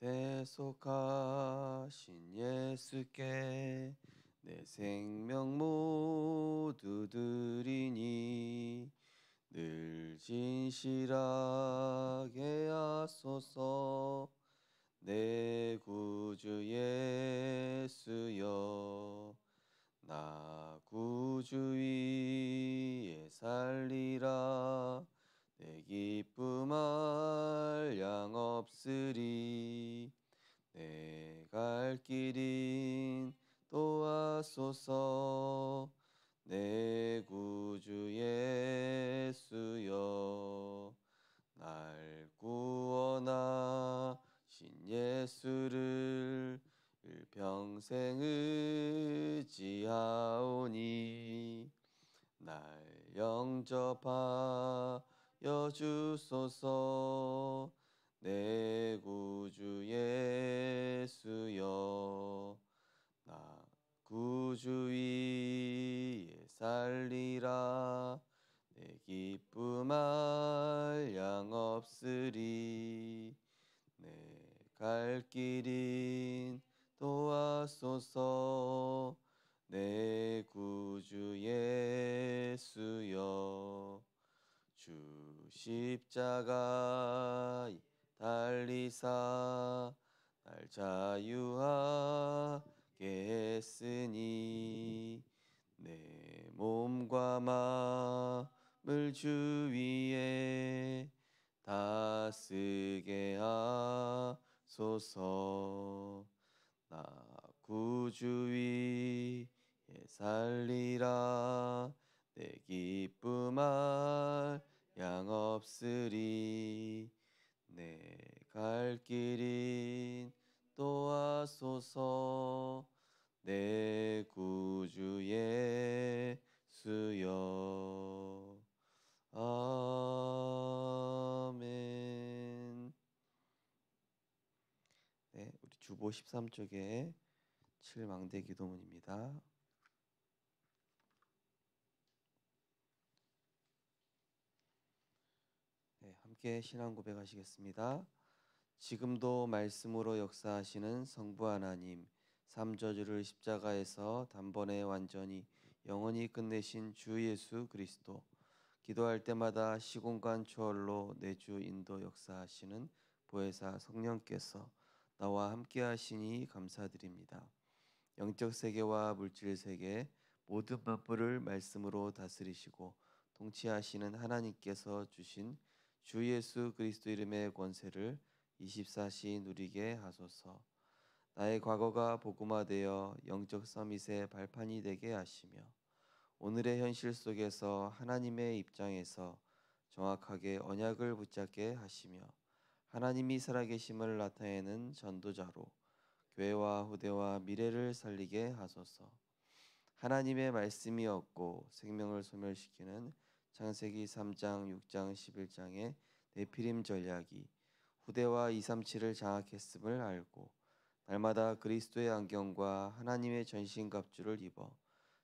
대속하신 예수께 내 생명 모두 드리니 늘 진실하게 하소서. 내 구주 예수여, 나 구주 위에 살리라. 내 기쁨 한량 없으리. 내 갈 길인 도와소서. 내 구주 예수여, 날 구원하신 예수를 일평생 의지하오니 날 영접하여 주소서. 내 구주 예수여, 나 구주 위에 살리라. 내 기쁨 한량 없으리. 내 갈 길인 도와소서. 내 구주 예수여, 주 십자가에 달리사 날 자유하게 했으니 내 몸과 마음을 주 위에 다쓰게 하소서. 나 구주 위에 살리라. 내 기쁨 한량 없으리. 내 갈 길인 도와소서. 내 구주 예수여. 아멘. 네, 우리 주보 13쪽에 7망대 기도문입니다. 네, 함께 신앙 고백하시겠습니다. 지금도 말씀으로 역사하시는 성부 하나님, 삼저주를 십자가에서 단번에 완전히 영원히 끝내신 주 예수 그리스도, 기도할 때마다 시공간 초월로 내주 인도 역사하시는 보혜사 성령께서 나와 함께 하시니 감사드립니다. 영적 세계와 물질 세계 모든 만물을 말씀으로 다스리시고 통치하시는 하나님께서 주신 주 예수 그리스도 이름의 권세를 24시 누리게 하소서. 나의 과거가 복음화되어 영적 서밋의 발판이 되게 하시며 오늘의 현실 속에서 하나님의 입장에서 정확하게 언약을 붙잡게 하시며 하나님이 살아계심을 나타내는 전도자로 교회와 후대와 미래를 살리게 하소서. 하나님의 말씀이 없고 생명을 소멸시키는 창세기 3장, 6장, 11장의 네피림 전략이 후대와 237을 장악했음을 알고 날마다 그리스도의 안경과 하나님의 전신갑주를 입어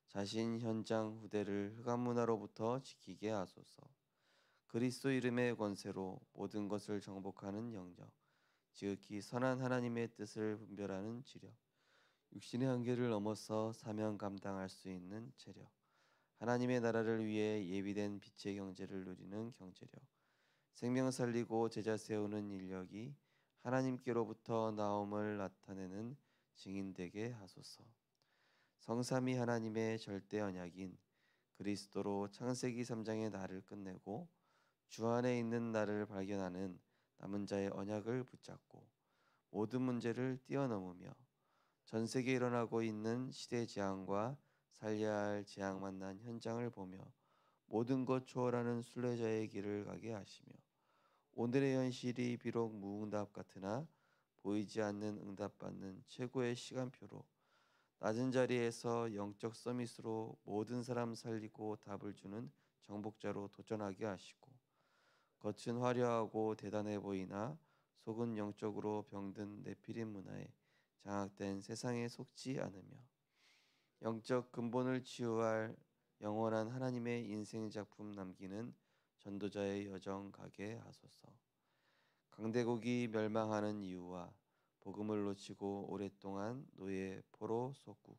자신 현장 후대를 흑암 문화로부터 지키게 하소서. 그리스도 이름의 권세로 모든 것을 정복하는 영역, 지극히 선한 하나님의 뜻을 분별하는 지력, 육신의 한계를 넘어서 사명 감당할 수 있는 체력, 하나님의 나라를 위해 예비된 빛의 경제를 누리는 경제력, 생명 살리고 제자 세우는 인력이 하나님께로부터 나옴을 나타내는 증인되게 하소서. 성삼위 하나님의 절대 언약인 그리스도로 창세기 3장의 나를 끝내고 주 안에 있는 나를 발견하는 남은 자의 언약을 붙잡고 모든 문제를 뛰어넘으며 전 세계에 일어나고 있는 시대 재앙과 살려야 할 재앙 만난 현장을 보며 모든 것 초월하는 순례자의 길을 가게 하시며 오늘의 현실이 비록 무응답 같으나 보이지 않는 응답받는 최고의 시간표로 낮은 자리에서 영적 서밋으로 모든 사람 살리고 답을 주는 정복자로 도전하게 하시고 겉은 화려하고 대단해 보이나 속은 영적으로 병든 네피림 문화에 장악된 세상에 속지 않으며 영적 근본을 치유할 영원한 하나님의 인생 작품 남기는 전도자의 여정 가게 하소서. 강대국이 멸망하는 이유와 복음을 놓치고 오랫동안 노예 포로 속국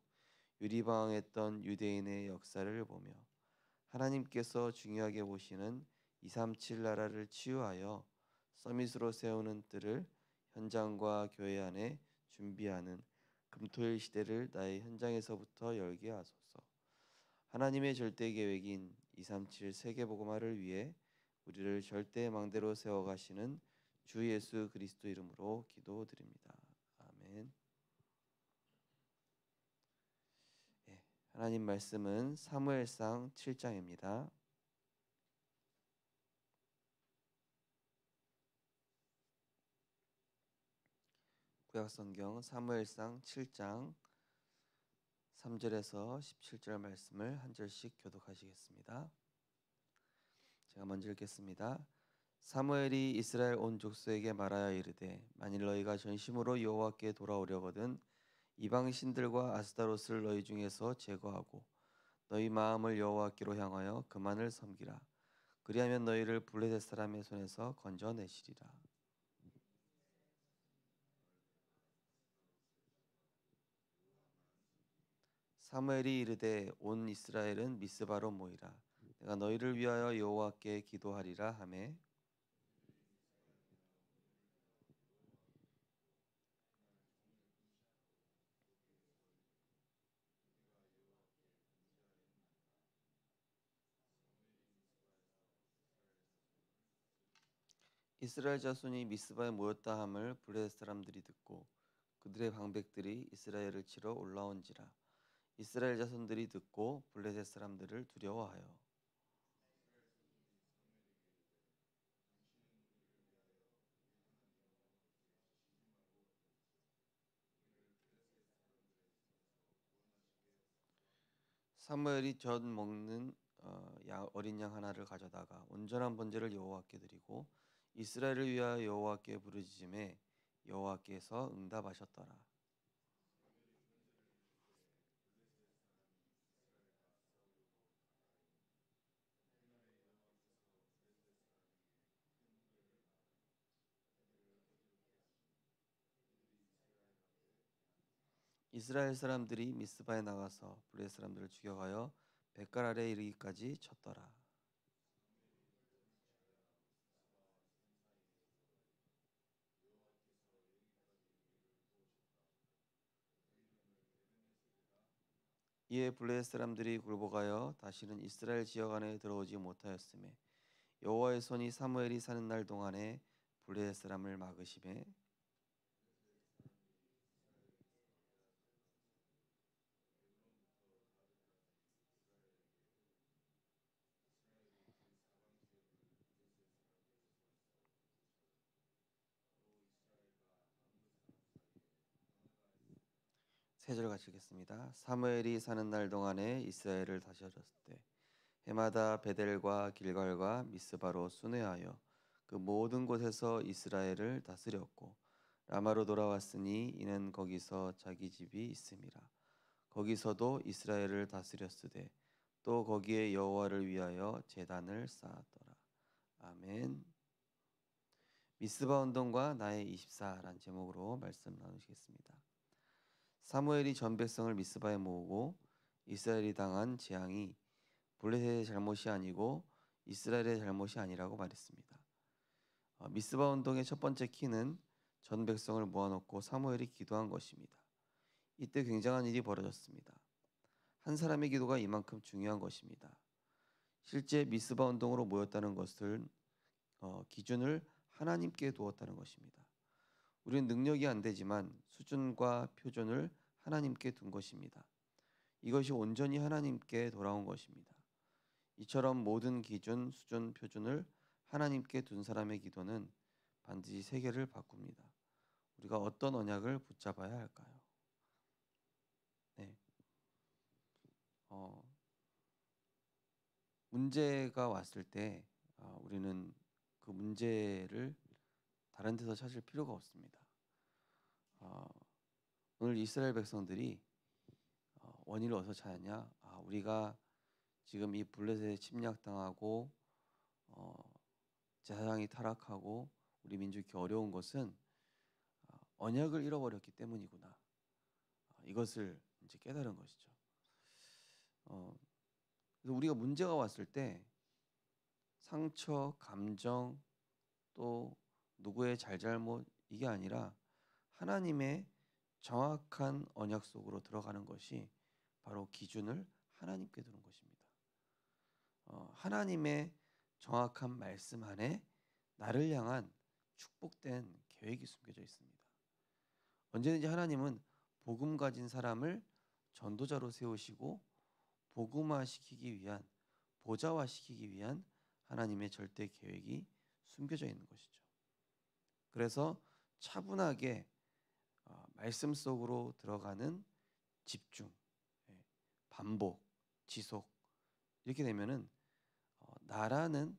유리방황했던 유대인의 역사를 보며 하나님께서 중요하게 보시는 237 나라를 치유하여 서밋으로 세우는 뜰을 현장과 교회 안에 준비하는 금토일 시대를 나의 현장에서부터 열게 하소서. 하나님의 절대 계획인 237 세계복음화를 위해 우리를 절대 망대로 세워가시는 주 예수 그리스도 이름으로 기도드립니다. 아멘. 하나님 말씀은 사무엘상 7장입니다. 구약성경 사무엘상 7장 3절에서 17절 말씀을 한 절씩 교독하시겠습니다. 제가 먼저 읽겠습니다. 사무엘이 이스라엘 온 족속에게 말하여 이르되 만일 너희가 전심으로 여호와께 돌아오려거든 이방 신들과 아스타롯을 너희 중에서 제거하고 너희 마음을 여호와께로 향하여 그만을 섬기라. 그리하면 너희를 블레셋 사람의 손에서 건져내시리라. 사무엘이 이르되 온 이스라엘은 미스바로 모이라. 내가 너희를 위하여 여호와께 기도하리라 하매 이스라엘 자손이 미스바에 모였다 함을 블레셋 사람들이 듣고 그들의 방백들이 이스라엘을 치러 올라온지라. 이스라엘 자손들이 듣고 블레셋 사람들을 두려워하여 사무엘이 전 먹는 어린 양 하나를 가져다가 온전한 번제를 여호와께 드리고 이스라엘을 위하여 여호와께 부르짖음에 여호와께서 응답하셨더라. 이스라엘 사람들이 미스바에 나가서 블레셋 사람들을 죽여가여 벳갈 아래에 이르기까지 쳤더라. 이에 블레셋 사람들이 굴복하여 다시는 이스라엘 지역 안에 들어오지 못하였으며 여호와의 손이 사무엘이 사는 날 동안에 블레셋 사람을 막으심에 세 절 같이 읽겠습니다. 사무엘이 사는 날 동안에 이스라엘을 다스렸을 때 해마다 베델과 길갈과 미스바로 순회하여 그 모든 곳에서 이스라엘을 다스렸고 라마로 돌아왔으니 이는 거기서 자기 집이 있음이라. 거기서도 이스라엘을 다스렸으되 또 거기에 여호와를 위하여 제단을 쌓았더라. 아멘. 미스바 운동과 나의 24란 제목으로 말씀 나누시겠습니다. 사무엘이 전 백성을 미스바에 모으고 이스라엘이 당한 재앙이 블레셋의 잘못이 아니고 이스라엘의 잘못이 아니라고 말했습니다. 미스바 운동의 첫 번째 키는 전 백성을 모아놓고 사무엘이 기도한 것입니다. 이때 굉장한 일이 벌어졌습니다. 한 사람의 기도가 이만큼 중요한 것입니다. 실제 미스바 운동으로 모였다는 것을 기준을 하나님께 두었다는 것입니다. 우리는 능력이 안 되지만 수준과 표준을 하나님께 둔 것입니다. 이것이 온전히 하나님께 돌아온 것입니다. 이처럼 모든 기준, 수준, 표준을 하나님께 둔 사람의 기도는 반드시 세계를 바꿉니다. 우리가 어떤 언약을 붙잡아야 할까요? 네. 문제가 왔을 때 우리는 그 문제를 다른 데서 찾을 필요가 없습니다. 오늘 이스라엘 백성들이 원인을 어디서 찾았냐? 우리가 지금 이 블레셋에 침략당하고 제사장이 타락하고 우리 민족이 어려운 것은 언약을 잃어버렸기 때문이구나. 이것을 이제 깨달은 것이죠. 그래서 우리가 문제가 왔을 때 상처, 감정, 또 누구의 잘잘못 이게 아니라 하나님의 정확한 언약 속으로 들어가는 것이 바로 기준을 하나님께 두는 것입니다. 하나님의 정확한 말씀 안에 나를 향한 축복된 계획이 숨겨져 있습니다. 언제든지 하나님은 복음 가진 사람을 전도자로 세우시고 복음화시키기 위한, 보좌화시키기 위한 하나님의 절대 계획이 숨겨져 있는 것이죠. 그래서 차분하게 말씀 속으로 들어가는 집중, 반복, 지속 이렇게 되면은 나라는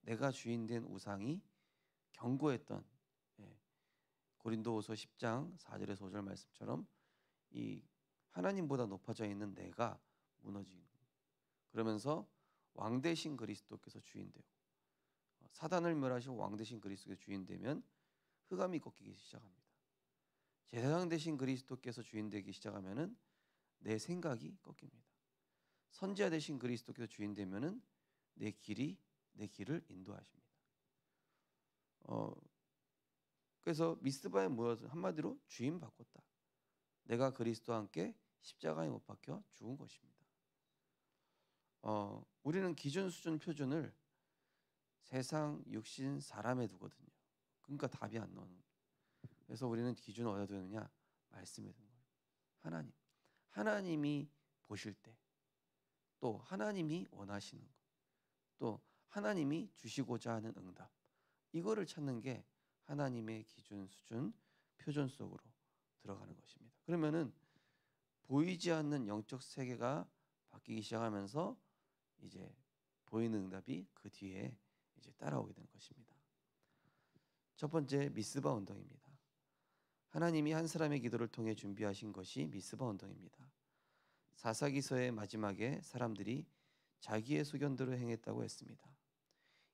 내가 주인된 우상이 경고했던 고린도후서 10장 4절에서 5절 말씀처럼 이 하나님보다 높아져 있는 내가 무너지는, 그러면서 왕 대신 그리스도께서 주인되고 사단을 멸하시고 왕 대신 그리스도께서 주인되면 흑암이 꺾이기 시작합니다. 제사장 대신 그리스도께서 주인되기 시작하면은 내 생각이 꺾입니다. 선지자 대신 그리스도께서 주인되면은 내 길을 인도하십니다. 그래서 미스바에 모여서 한마디로 주인 바꿨다. 내가 그리스도와 함께 십자가에 못 박혀 죽은 것입니다. 우리는 기준, 수준, 표준을 세상, 육신, 사람에 두거든요. 그러니까 답이 안 나오는. 그래서 우리는 기준을 어디다 두느냐? 말씀에 두는 거예요. 하나님이 보실 때, 또 하나님이 원하시는 것, 또 하나님이 주시고자 하는 응답, 이거를 찾는 게 하나님의 기준, 수준, 표준 속으로 들어가는 것입니다. 그러면은 보이지 않는 영적 세계가 바뀌기 시작하면서 이제 보이는 응답이 그 뒤에 이제 따라오게 되는 것입니다. 첫 번째, 미스바 운동입니다. 하나님이 한 사람의 기도를 통해 준비하신 것이 미스바 운동입니다. 사사기서의 마지막에 사람들이 자기의 소견대로 행했다고 했습니다.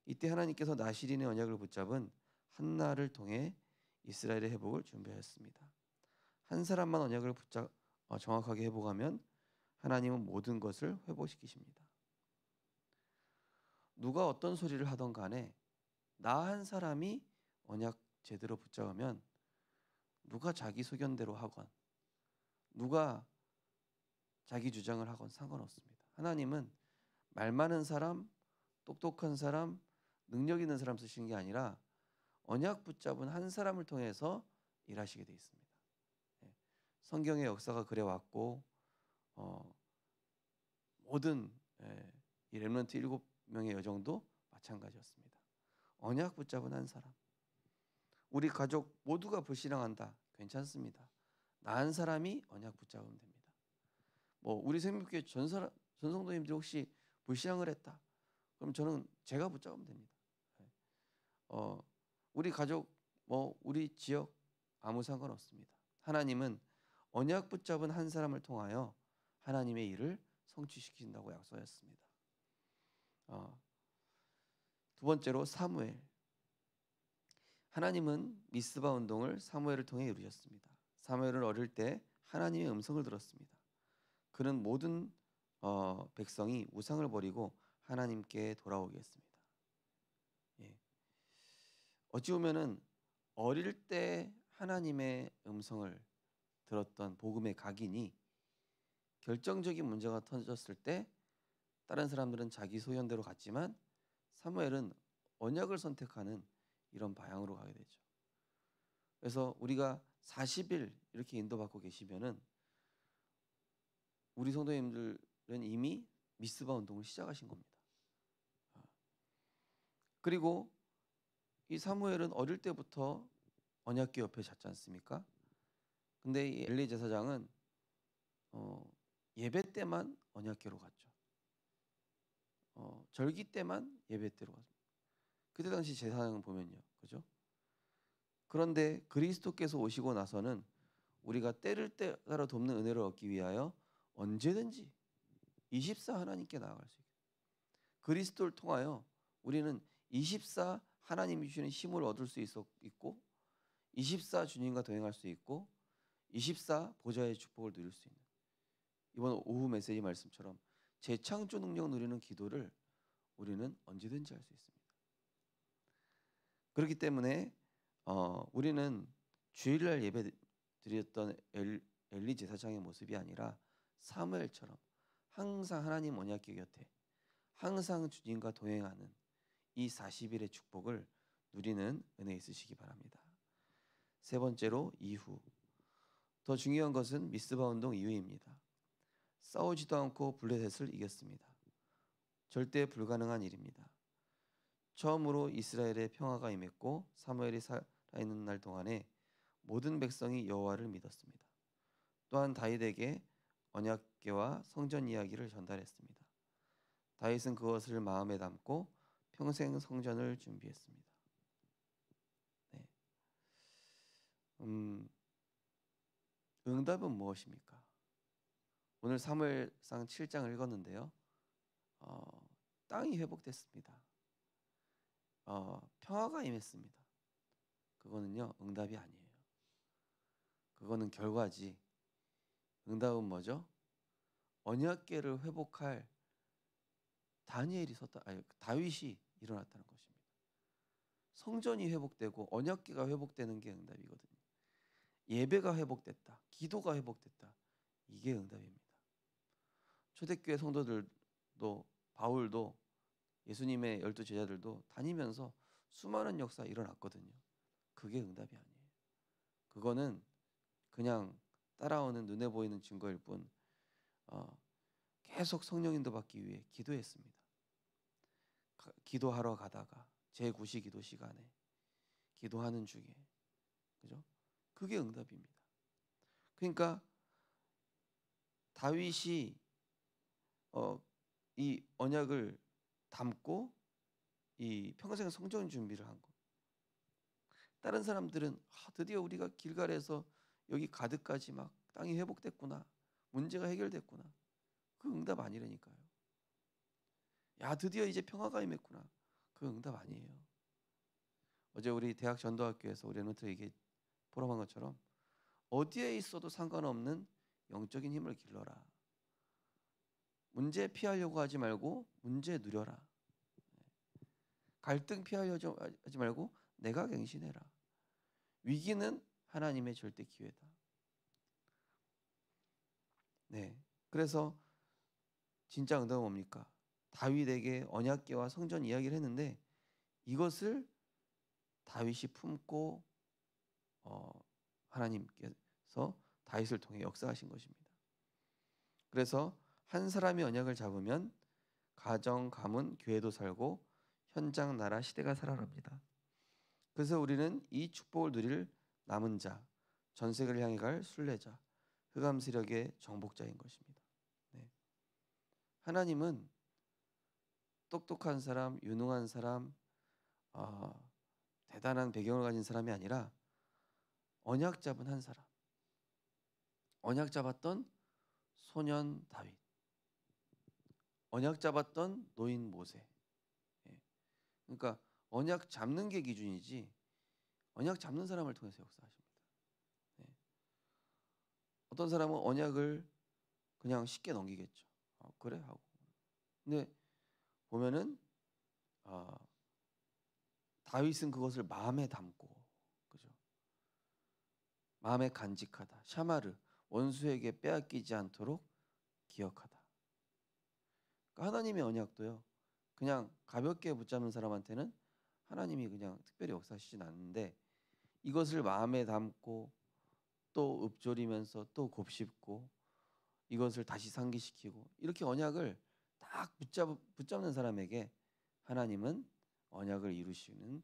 이때 하나님께서 나시린의 언약을 붙잡은 한나를 통해 이스라엘의 회복을 준비하였습니다. 한 사람만 언약을 정확하게 회복하면 하나님은 모든 것을 회복시키십니다. 누가 어떤 소리를 하던 간에 나 한 사람이 언약 제대로 붙잡으면 누가 자기 소견대로 하건 누가 자기 주장을 하건 상관없습니다. 하나님은 말 많은 사람, 똑똑한 사람, 능력 있는 사람 쓰시는 게 아니라 언약 붙잡은 한 사람을 통해서 일하시게 되어 있습니다. 성경의 역사가 그래 왔고 모든 이 렘넌트 7명의 여정도 마찬가지였습니다. 언약 붙잡은 한 사람. 우리 가족 모두가 불신앙한다. 괜찮습니다. 나 한 사람이 언약 붙잡으면 됩니다. 우리 생명교회 전성도님들이 혹시 불신앙을 했다. 그럼 저는 제가 붙잡으면 됩니다. 우리 가족, 우리 지역 아무 상관없습니다. 하나님은 언약 붙잡은 한 사람을 통하여 하나님의 일을 성취시킨다고 약속했습니다. 두 번째로 사무엘. 하나님은 미스바 운동을 사무엘을 통해 이루셨습니다. 사무엘은 어릴 때 하나님의 음성을 들었습니다. 그는 모든 백성이 우상을 버리고 하나님께 돌아오게 했습니다. 어찌 보면은 어릴 때 하나님의 음성을 들었던 복음의 각인이 결정적인 문제가 터졌을 때 다른 사람들은 자기 소견대로 갔지만 사무엘은 언약을 선택하는 이런 방향으로 가게 되죠. 그래서 우리가 40일 이렇게 인도받고 계시면은 우리 성도님들은 이미 미스바 운동을 시작하신 겁니다. 그리고 이 사무엘은 어릴 때부터 언약궤 옆에 잤지 않습니까? 근데 이 엘리 제사장은 예배 때만 언약궤로 갔죠. 절기 때만 예배 때로 갔습니다. 그때 당시 제사장을 보면요, 그죠? 그런데 그리스도께서 오시고 나서는 우리가 때를 따라 돕는 은혜를 얻기 위하여 언제든지 24 하나님께 나아갈 수 있게. 그리스도를 통하여 우리는 24 하나님이 주시는 힘을 얻을 수 있고 24 주님과 동행할 수 있고 24 보좌의 축복을 누릴 수 있는, 이번 오후 메시지 말씀처럼 재창조 능력 누리는 기도를 우리는 언제든지 할 수 있습니다. 그렇기 때문에 우리는 주일날 예배 드렸던 엘리 제사장의 모습이 아니라 사무엘처럼 항상 하나님 언약궤 곁에 항상 주님과 동행하는 이 40일의 축복을 누리는 은혜 있으시기 바랍니다. 세 번째로 이후. 더 중요한 것은 미스바 운동 이후입니다. 싸우지도 않고 블레셋을 이겼습니다. 절대 불가능한 일입니다. 처음으로 이스라엘의 평화가 임했고 사무엘이 살아있는 날 동안에 모든 백성이 여호와를 믿었습니다. 또한 다윗에게 언약궤와 성전 이야기를 전달했습니다. 다윗은 그것을 마음에 담고 평생 성전을 준비했습니다. 네. 응답은 무엇입니까? 오늘 사무엘상 7장을 읽었는데요. 땅이 회복됐습니다. 평화가 임했습니다. 그거는요, 응답이 아니에요. 그거는 결과지. 응답은 뭐죠? 언약궤를 회복할 다윗이 일어났다는 것입니다. 성전이 회복되고 언약궤가 회복되는 게 응답이거든요. 예배가 회복됐다. 기도가 회복됐다. 이게 응답입니다. 초대교회 성도들도 바울도 예수님의 12 제자들도 다니면서 수많은 역사 일어났거든요. 그게 응답이 아니에요. 그거는 그냥 따라오는 눈에 보이는 증거일 뿐 계속 성령 인도 받기 위해 기도했습니다. 기도하러 가다가 제9시 기도 시간에 기도하는 중에, 그죠? 그게 응답입니다. 그러니까 다윗이 이 언약을 담고 이 평생 성전 준비를 한 거. 다른 사람들은 드디어 우리가 길갈에서 여기 가드까지 막 땅이 회복됐구나, 문제가 해결됐구나. 그 응답 아니라니까요. 야, 드디어 이제 평화가 임했구나. 그 응답 아니에요. 어제 우리 대학 전도학교에서 우리 랩런트에게 포럼한 것처럼 어디에 있어도 상관없는 영적인 힘을 길러라. 문제 피하려고 하지 말고 문제 누려라. 갈등 피하려고 하지 말고 내가 갱신해라. 위기는 하나님의 절대 기회다. 네, 그래서 진짜 응답은 뭡니까? 다윗에게 언약궤와 성전 이야기를 했는데 이것을 다윗이 품고 하나님께서 다윗을 통해 역사하신 것입니다. 그래서 한 사람이 언약을 잡으면 가정, 가문, 교회도 살고 현장, 나라, 시대가 살아납니다. 그래서 우리는 이 축복을 누릴 남은 자, 전 세계를 향해 갈 순례자, 흑암 세력의 정복자인 것입니다. 네. 하나님은 똑똑한 사람, 유능한 사람, 대단한 배경을 가진 사람이 아니라 언약 잡은 한 사람, 언약 잡았던 소년 다윗, 언약 잡았던 노인 모세. 그러니까 언약 잡는 게 기준이지 언약 잡는 사람을 통해서 역사하십니다. 어떤 사람은 언약을 그냥 쉽게 넘기겠죠. 그래 하고. 근데 보면은 다윗은 그것을 마음에 담고, 그죠? 마음에 간직하다. 샤마르, 원수에게 빼앗기지 않도록 기억하다. 그러니까 하나님의 언약도요, 그냥 가볍게 붙잡는 사람한테는 하나님이 그냥 특별히 역사하시진 않는데 이것을 마음에 담고 또 읊조리면서 또 곱씹고 이것을 다시 상기시키고 이렇게 언약을 딱 붙잡는 사람에게 하나님은 언약을 이루시는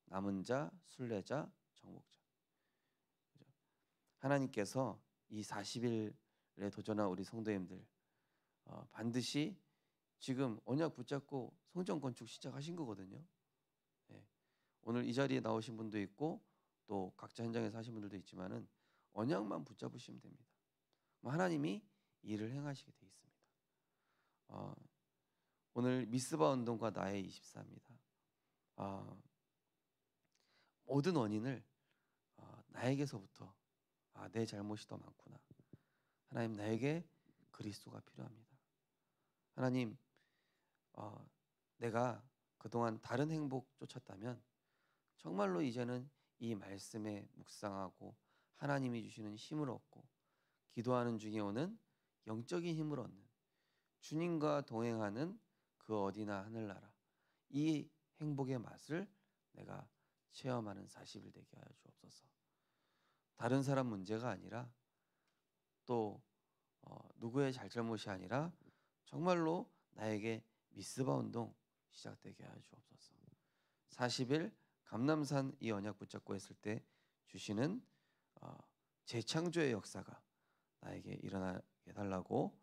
남은 자, 순례자, 정복자. 하나님께서 이 40일에 도전한 우리 성도님들 반드시 지금 언약 붙잡고 성전 건축 시작하신 거거든요. 네. 오늘 이 자리에 나오신 분도 있고 또 각자 현장에서 하신 분들도 있지만은 언약만 붙잡으시면 됩니다. 하나님이 일을 행하시게 돼 있습니다. 오늘 미스바 운동과 나의 24입니다. 모든 원인을 나에게서부터 내 잘못이 더 많구나. 하나님, 나에게 그리스도가 필요합니다. 하나님, 내가 그동안 다른 행복 쫓았다면 정말로 이제는 이 말씀에 묵상하고 하나님이 주시는 힘을 얻고 기도하는 중에 오는 영적인 힘을 얻는 주님과 동행하는 그 어디나 하늘나라, 이 행복의 맛을 내가 체험하는 40일 되게 하여 주옵소서. 다른 사람 문제가 아니라 또 누구의 잘잘못이 아니라 정말로 나에게 미스바 운동 시작되게 하여 주옵소서. 40일 감람산 이 언약 붙잡고 했을 때 주시는 재창조의 역사가 나에게 일어나게 달라고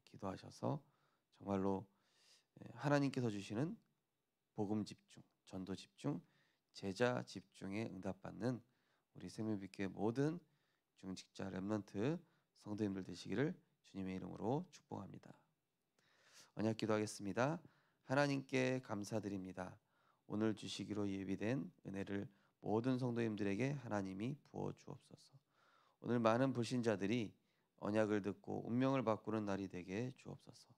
기도하셔서 정말로 하나님께서 주시는 복음 집중, 전도 집중, 제자 집중에 응답받는 우리 생명빛교회 모든 중직자 렘넌트 성도님들 되시기를 주님의 이름으로 축복합니다. 언약 기도하겠습니다. 하나님께 감사드립니다. 오늘 주시기로 예비된 은혜를 모든 성도님들에게 하나님이 부어 주옵소서. 오늘 많은 불신자들이 언약을 듣고 운명을 바꾸는 날이 되게 주옵소서.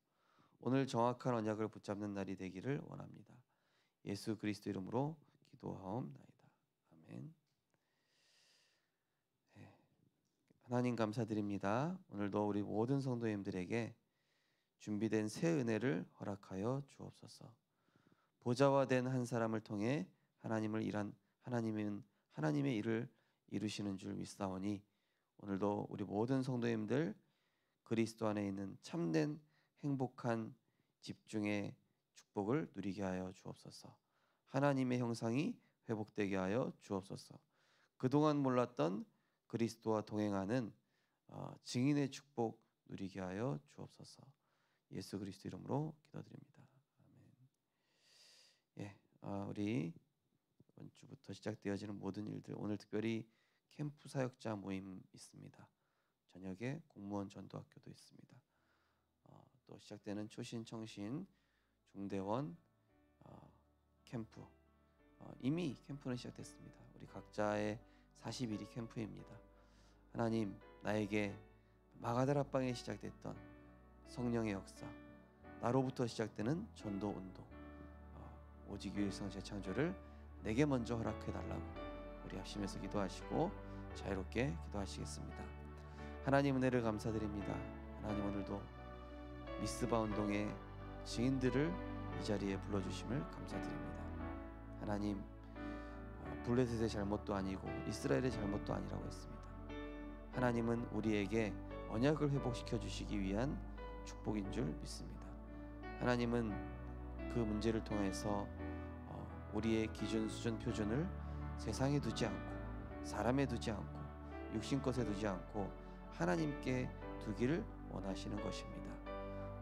오늘 정확한 언약을 붙잡는 날이 되기를 원합니다. 예수 그리스도 이름으로 기도하옵나이다. 아멘. 하나님 감사드립니다. 오늘도 우리 모든 성도님들에게 준비된 새 은혜를 허락하여 주옵소서. 보좌화된 한 사람을 통해 하나님은 하나님의 일을 이루시는 줄 믿사오니 오늘도 우리 모든 성도님들 그리스도 안에 있는 참된 행복한 집중의 축복을 누리게 하여 주옵소서. 하나님의 형상이 회복되게 하여 주옵소서. 그동안 몰랐던 그리스도와 동행하는 증인의 축복 누리게 하여 주옵소서. 예수 그리스도 이름으로 기도드립니다. 아멘. 우리 이번 주부터 시작되어지는 모든 일들, 오늘 특별히 캠프 사역자 모임 있습니다. 저녁에 공무원 전도학교도 있습니다. 또 시작되는 초신 청신 중대원 캠프, 이미 캠프는 시작됐습니다. 우리 각자의 40일이 캠프입니다. 하나님, 나에게 마가다락방에 시작됐던 성령의 역사, 나로부터 시작되는 전도 운동, 오직 유일성 재창조를 내게 먼저 허락해 달라고 우리 합심해서 기도하시고 자유롭게 기도하시겠습니다. 하나님 은혜를 감사드립니다. 하나님, 오늘도 미스바 운동의 증인들을 이 자리에 불러주심을 감사드립니다. 하나님, 블레셋의 잘못도 아니고 이스라엘의 잘못도 아니라고 했습니다. 하나님은 우리에게 언약을 회복시켜 주시기 위한 축복인 줄 믿습니다. 하나님은 그 문제를 통해서 우리의 기준, 수준, 표준을 세상에 두지 않고 사람에 두지 않고 육신 것에 두지 않고 하나님께 두기를 원하시는 것입니다.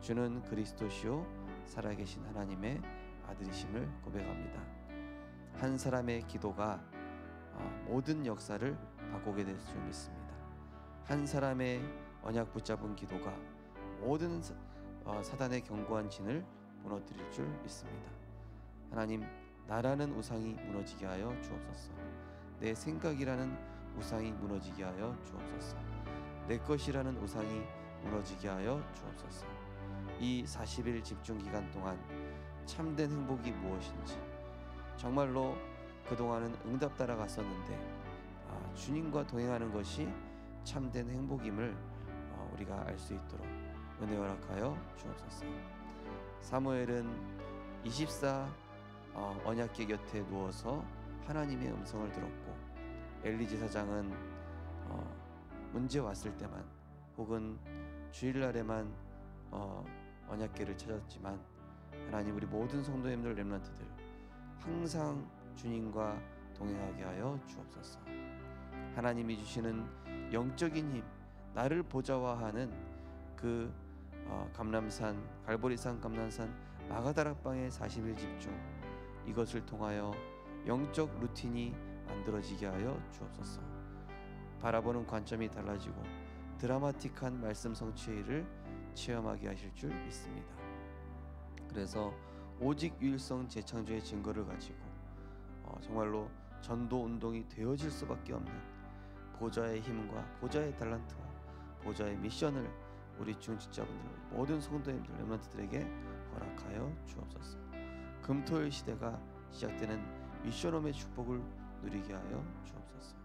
주는 그리스도시요 살아계신 하나님의 아들이심을 고백합니다. 한 사람의 기도가 모든 역사를 바꾸게 될 줄 믿습니다. 한 사람의 언약 붙잡은 기도가 모든 사단의 견고한 진을 무너뜨릴 줄 믿습니다. 하나님, 나라는 우상이 무너지게 하여 주옵소서. 내 생각이라는 우상이 무너지게 하여 주옵소서. 내 것이라는 우상이 무너지게 하여 주옵소서. 이 40일 집중 기간 동안 참된 행복이 무엇인지 정말로 그동안은 응답 따라갔었는데 주님과 동행하는 것이 참된 행복임을 우리가 알 수 있도록 은혜 허락하여 주옵소서. 사무엘은 24 언약궤 곁에 누워서 하나님의 음성을 들었고, 엘리 제사장은 문제 왔을 때만 혹은 주일날에만 언약궤를 찾았지만 하나님, 우리 모든 성도님들 렘넌트들 항상 주님과 동행하게 하여 주옵소서. 하나님이 주시는 영적인 힘, 나를 보좌화하는 그 감람산, 갈보리산, 감람산, 마가다락방의 40일 집중, 이것을 통하여 영적 루틴이 만들어지게 하여 주옵소서. 바라보는 관점이 달라지고 드라마틱한 말씀 성취의 일을 체험하게 하실 줄 믿습니다. 그래서 오직 유일성 재창조의 증거를 가지고 정말로 전도 운동이 되어질 수밖에 없는 보좌의 힘과 보좌의 달란트와 보좌의 미션을 우리 중직자분들 모든 성도님들 렘넌트들에게 허락하여 주옵소서. 금토일 시대가 시작되는 미션홈의 축복을 누리게 하여 주옵소서.